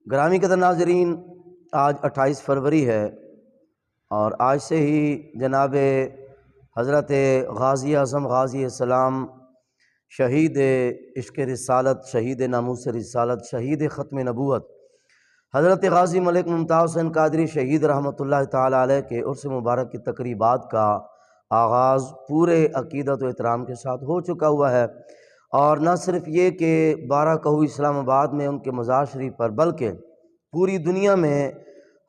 گرامی قدر ناظرین، آج 28 فروری ہے اور آج سے ہی جناب حضرت غازی اعظم غازی السلام شہید عشق رسالت، شہید ناموس رسالت، شہید ختم نبوت حضرت غازی ملک ممتاز حسین قادری شہید رحمۃ اللہ تعالی علیہ کے عرس مبارک کی تقریبات کا آغاز پورے عقیدت و احترام کے ساتھ ہو چکا ہوا ہے۔ اور نہ صرف یہ کہ 12 کہو اسلام آباد میں ان کے مزار شریف پر، بلکہ پوری دنیا میں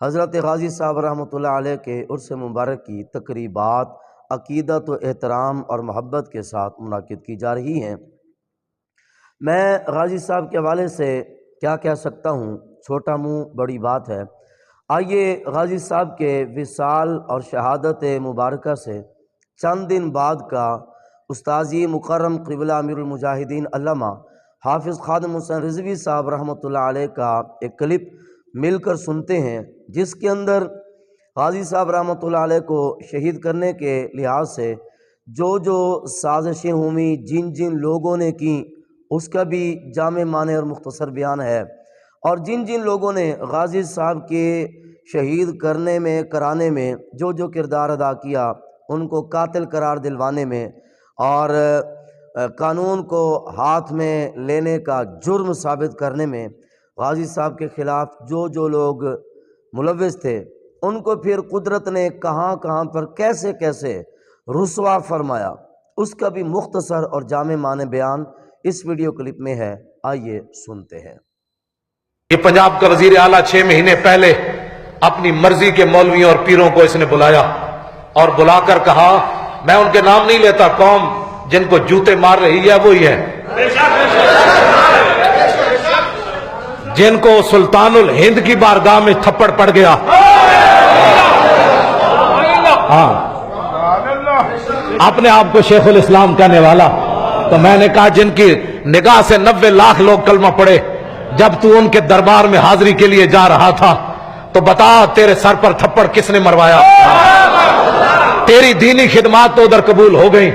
حضرت غازی صاحب رحمۃ اللہ علیہ کے عرس مبارک کی تقریبات عقیدت و احترام اور محبت کے ساتھ منعقد کی جا رہی ہیں۔ میں غازی صاحب کے حوالے سے کیا کہہ سکتا ہوں، چھوٹا منہ بڑی بات ہے۔ آئیے غازی صاحب کے وصال اور شہادت مبارکہ سے چند دن بعد کا استاذی مکرم قبلہ امیر المجاہدین علامہ حافظ خادم حسین رضوی صاحب رحمۃ اللہ علیہ کا ایک کلپ مل کر سنتے ہیں، جس کے اندر غازی صاحب رحمۃ اللہ علیہ کو شہید کرنے کے لحاظ سے جو سازشیں ہوئیں، جن لوگوں نے کی، اس کا بھی جامع معنی اور مختصر بیان ہے، اور جن لوگوں نے غازی صاحب کے شہید کرنے میں، کرانے میں جو کردار ادا کیا، ان کو قاتل قرار دلوانے میں اور قانون کو ہاتھ میں لینے کا جرم ثابت کرنے میں غازی صاحب کے خلاف جو لوگ ملوث تھے، ان کو پھر قدرت نے کہاں پر کیسے رسوا فرمایا، اس کا بھی مختصر اور جامع معنی بیان اس ویڈیو کلپ میں ہے۔ آئیے سنتے ہیں۔ یہ پنجاب کا وزیر اعلیٰ 6 مہینے پہلے اپنی مرضی کے مولویوں اور پیروں کو اس نے بلایا اور بلا کر کہا، میں ان کے نام نہیں لیتا، قوم جن کو جوتے مار رہی ہے وہی ہے، جن کو سلطان الہند کی بارگاہ میں تھپڑ پڑ گیا، ہاں اپنے آپ کو شیخ الاسلام کہنے والا، تو میں نے کہا جن کی نگاہ سے 90 لاکھ لوگ کلمہ پڑے، جب تو ان کے دربار میں حاضری کے لیے جا رہا تھا تو بتا تیرے سر پر تھپڑ کس نے مروایا؟ تیری دینی خدمات تو ادھر قبول ہو گئی،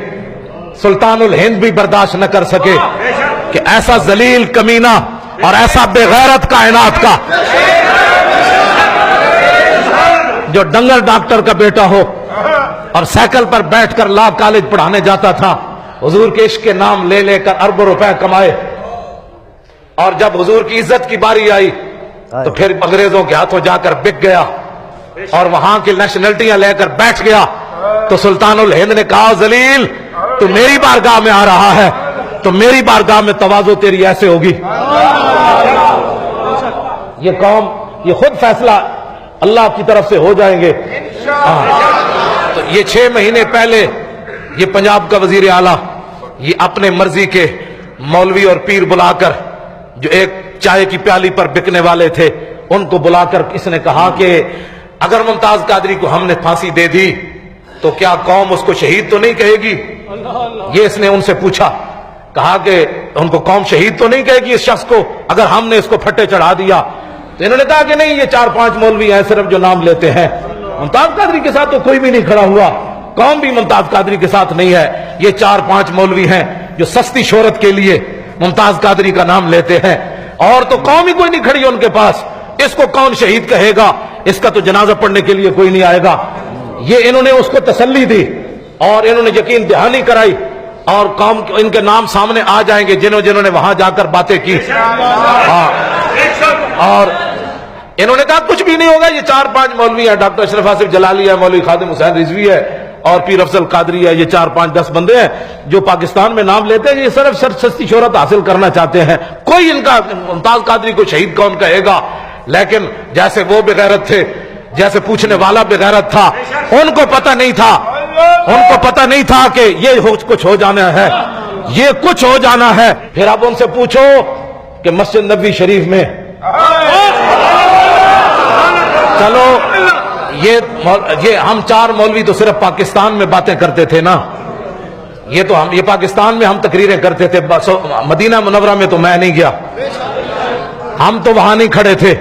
سلطان الہند بھی برداشت نہ کر سکے کہ ایسا ذلیل کمینہ اور ایسا بے غیرت کائنات کا جو ڈنگر ڈاکٹر کا بیٹا ہو اور سائیکل پر بیٹھ کر لا کالج پڑھانے جاتا تھا، حضور کے عشق کے نام لے کر اربوں روپے کمائے، اور جب حضور کی عزت کی باری آئی تو پھر انگریزوں کے ہاتھوں جا کر بک گیا اور وہاں کی نیشنلٹیاں لے کر بیٹھ گیا، تو سلطان الہند نے کہا، ذلیل تو میری بارگاہ میں آ رہا ہے تو میری بارگاہ میں تواضع تیری ایسے ہوگی۔ یہ قوم، یہ خود فیصلہ اللہ کی طرف سے ہو جائیں گے۔ تو یہ 6 مہینے پہلے یہ پنجاب کا وزیر اعلیٰ یہ اپنے مرضی کے مولوی اور پیر بلا کر، جو ایک چائے کی پیالی پر بکنے والے تھے، ان کو بلا کر اس نے کہا کہ اگر ممتاز قادری کو ہم نے پھانسی دے دی تو کیا قوم اس کو شہید تو نہیں کہے گی؟ یہ اس نے ان سے پوچھا، کہا کہ ان کو قوم شہید تو نہیں کہے گی اس شخص کو اگر ہم نے اس کو پھٹے چڑھا دیا؟ تو انہوں نے کہا کہ نہیں، یہ 4-5 مولوی ہیں صرف جو نام لیتے ہیں، ممتاز قادری کے ساتھ تو کوئی بھی نہیں کھڑا ہوا، قوم بھی ممتاز قادری کے ساتھ نہیں ہے، یہ 4-5 مولوی ہیں جو سستی شہرت کے لیے ممتاز قادری کا نام لیتے ہیں، اور تو قوم ہی کوئی نہیں کھڑی ان کے پاس، اس کو کون شہید کہے گا؟ اس کا تو جنازہ پڑھنے کے لیے کوئی نہیں آئے گا۔ یہ انہوں نے اس کو تسلی دی اور انہوں نے یقین دہانی کرائی، اور قوم ان کے نام سامنے آ جائیں گے جنہوں نے وہاں جا کر باتیں کی، اور انہوں نے کہا کچھ بھی نہیں ہوگا، یہ 4-5 مولوی ہیں، ڈاکٹر اشرف آصف جلالی ہے، مولوی خادم حسین رضوی ہے، اور پیر افضل قادری ہے، یہ 4-5-10 بندے ہیں جو پاکستان میں نام لیتے ہیں، یہ صرف سستی شہرت حاصل کرنا چاہتے ہیں، کوئی ان کا ممتاز قادری کو شہید کون کہے گا؟ لیکن جیسے وہ بغیرت تھے، جیسے پوچھنے والا بغیرت تھا، ان کو پتہ نہیں تھا کہ یہ کچھ ہو جانا ہے، یہ کچھ ہو جانا ہے۔ پھر اب ان سے پوچھو کہ مسجد نبوی شریف میں، چلو یہ ہم 4 مولوی تو صرف پاکستان میں باتیں کرتے تھے نا، یہ پاکستان میں ہم تقریریں کرتے تھے، مدینہ منورہ میں تو میں نہیں گیا، ہم تو وہاں نہیں کھڑے تھے،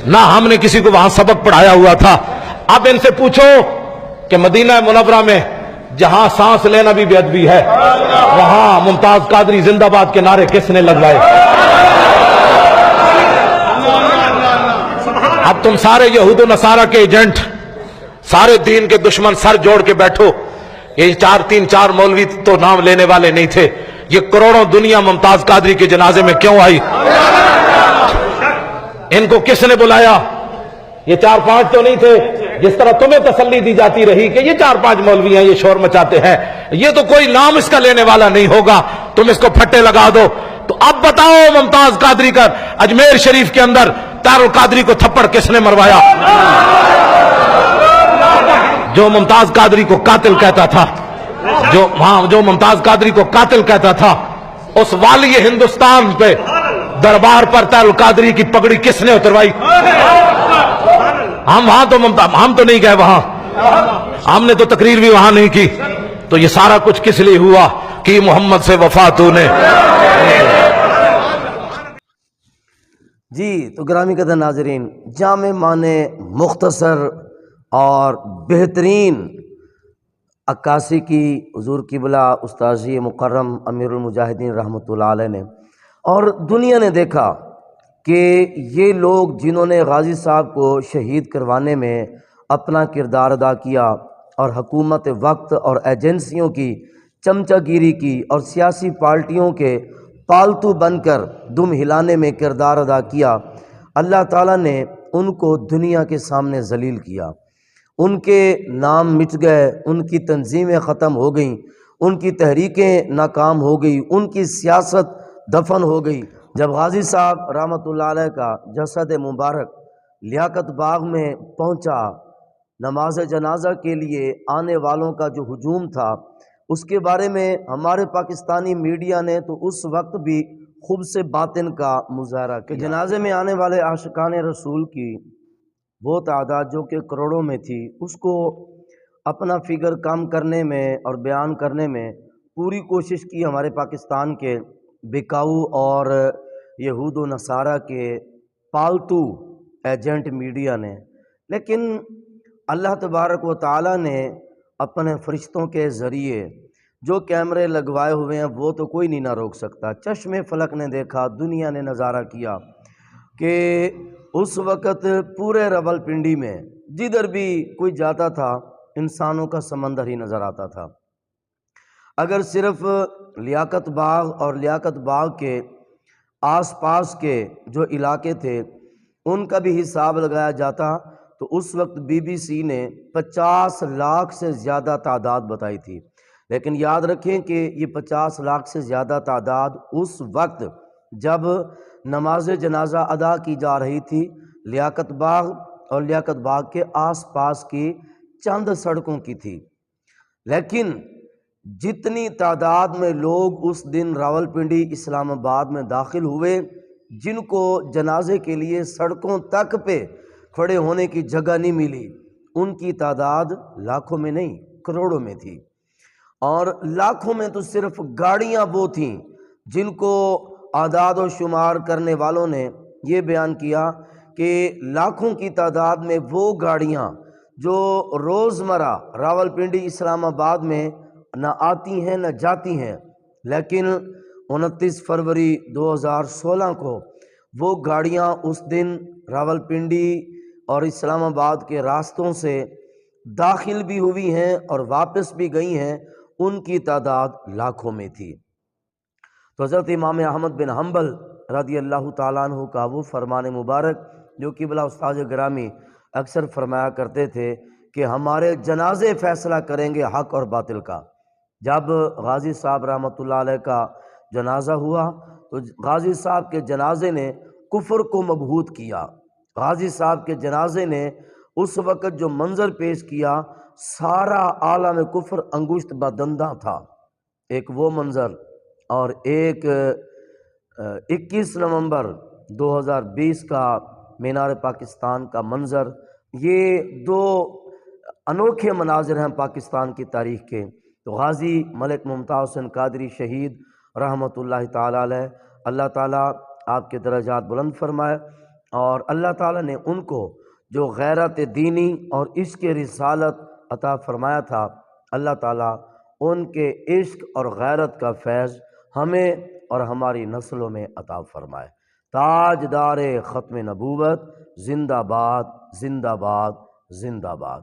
نہ ہم نے کسی کو وہاں سبق پڑھایا ہوا تھا۔ اب ان سے پوچھو کہ مدینہ منورہ میں جہاں سانس لینا بھی بے ادبی ہے، وہاں ممتاز قادری زندہ باد کے نعرے کس نے لگوائے؟ اب تم سارے یہود و نصارہ کے ایجنٹ، سارے دین کے دشمن سر جوڑ کے بیٹھو. یہ تین چار مولوی تو نام لینے والے نہیں تھے، یہ کروڑوں دنیا ممتاز قادری کے جنازے میں کیوں آئی؟ ان کو کس نے بلایا؟ یہ 4-5 تو نہیں تھے جس طرح تمہیں تسلی دی جاتی رہی کہ یہ 4-5 مولوی ہیں، یہ شور مچاتے ہیں، یہ تو کوئی نام اس کا لینے والا نہیں ہوگا، تم اس کو پھٹے لگا دو. تو اب بتاؤ ممتاز قادری کا اجمیر شریف کے اندر طاہر القادری کو تھپڑ کس نے مروایا؟ جو ممتاز قادری کو قاتل کہتا تھا، جو ممتاز قادری کو قاتل کہتا تھا، اس والی ہندوستان پہ دربار پر طاہر القادری کی پگڑی کس نے اتروائی؟ ہم تو نہیں گئے وہاں، ہم نے تو تقریر بھی وہاں نہیں کی. تو یہ سارا کچھ کس لیے ہوا کہ محمد سے وفا تو نے. جی تو گرامی قدر ناظرین، جامع معنی مختصر اور بہترین عکاسی کی حضور قبلہ استاذی مکرم امیر المجاہدین رحمۃ اللہ علیہ نے، اور دنیا نے دیکھا کہ یہ لوگ جنہوں نے غازی صاحب کو شہید کروانے میں اپنا کردار ادا کیا اور حکومت وقت اور ایجنسیوں کی چمچہ گیری کی اور سیاسی پارٹیوں کے پالتو بن کر دم ہلانے میں کردار ادا کیا، اللہ تعالیٰ نے ان کو دنیا کے سامنے ذلیل کیا. ان کے نام مٹ گئے، ان کی تنظیمیں ختم ہو گئیں، ان کی تحریکیں ناکام ہو گئی، ان کی سیاست دفن ہو گئی. جب غازی صاحب رحمۃ اللہ علیہ کا جسد مبارک لیاقت باغ میں پہنچا، نماز جنازہ کے لیے آنے والوں کا جو ہجوم تھا، اس کے بارے میں ہمارے پاکستانی میڈیا نے تو اس وقت بھی خوب سے باطن کا مظاہرہ کیا. جنازے میں آنے والے عاشقان رسول کی وہ تعداد جو کہ کروڑوں میں تھی، اس کو اپنا فگر کم کرنے میں اور بیان کرنے میں پوری کوشش کی ہمارے پاکستان کے بکاؤ اور یہود و نصارہ کے پالتو ایجنٹ میڈیا نے. لیکن اللہ تبارک و تعالی نے اپنے فرشتوں کے ذریعے جو کیمرے لگوائے ہوئے ہیں وہ تو کوئی نہیں نہ روک سکتا. چشم فلک نے دیکھا، دنیا نے نظارہ کیا کہ اس وقت پورے راولپنڈی میں جدھر بھی کوئی جاتا تھا انسانوں کا سمندر ہی نظر آتا تھا. اگر صرف لیاقت باغ اور لیاقت باغ کے آس پاس کے جو علاقے تھے ان کا بھی حساب لگایا جاتا تو اس وقت بی بی سی نے 50 لاکھ سے زیادہ تعداد بتائی تھی. لیکن یاد رکھیں کہ یہ 50 لاکھ سے زیادہ تعداد اس وقت جب نماز جنازہ ادا کی جا رہی تھی لیاقت باغ اور لیاقت باغ کے آس پاس کی چند سڑکوں کی تھی. لیکن جتنی تعداد میں لوگ اس دن راولپنڈی اسلام آباد میں داخل ہوئے، جن کو جنازے کے لیے سڑکوں تک پہ کھڑے ہونے کی جگہ نہیں ملی، ان کی تعداد لاکھوں میں نہیں کروڑوں میں تھی. اور لاکھوں میں تو صرف گاڑیاں وہ تھیں جن کو اعداد و شمار کرنے والوں نے یہ بیان کیا کہ لاکھوں کی تعداد میں وہ گاڑیاں جو روزمرہ راولپنڈی اسلام آباد میں نہ آتی ہیں نہ جاتی ہیں، لیکن 29 فروری 2016 کو وہ گاڑیاں اس دن راولپنڈی اور اسلام آباد کے راستوں سے داخل بھی ہوئی ہیں اور واپس بھی گئی ہیں، ان کی تعداد لاکھوں میں تھی. تو حضرت امام احمد بن حنبل رضی اللہ تعالیٰ عنہ کا وہ فرمان مبارک جو قبلہ استاذ گرامی اکثر فرمایا کرتے تھے کہ ہمارے جنازے فیصلہ کریں گے حق اور باطل کا. جب غازی صاحب رحمۃ اللہ علیہ کا جنازہ ہوا تو غازی صاحب کے جنازے نے کفر کو مبہوت کیا. غازی صاحب کے جنازے نے اس وقت جو منظر پیش کیا، سارا عالم کفر انگشت بدندہ تھا. ایک وہ منظر اور ایک 21 نومبر 2020 کا مینار پاکستان کا منظر، یہ دو انوکھے مناظر ہیں پاکستان کی تاریخ کے. تو غازی ملک ممتاز حسین قادری شہید رحمۃ اللہ تعالی علیہ، اللہ تعالیٰ آپ کے درجات بلند فرمائے، اور اللہ تعالیٰ نے ان کو جو غیرت دینی اور عشق رسالت عطا فرمایا تھا، اللہ تعالیٰ ان کے عشق اور غیرت کا فیض ہمیں اور ہماری نسلوں میں عطا فرمائے. تاجدار ختم نبوت، زندہ باد زندہ باد زندہ باد۔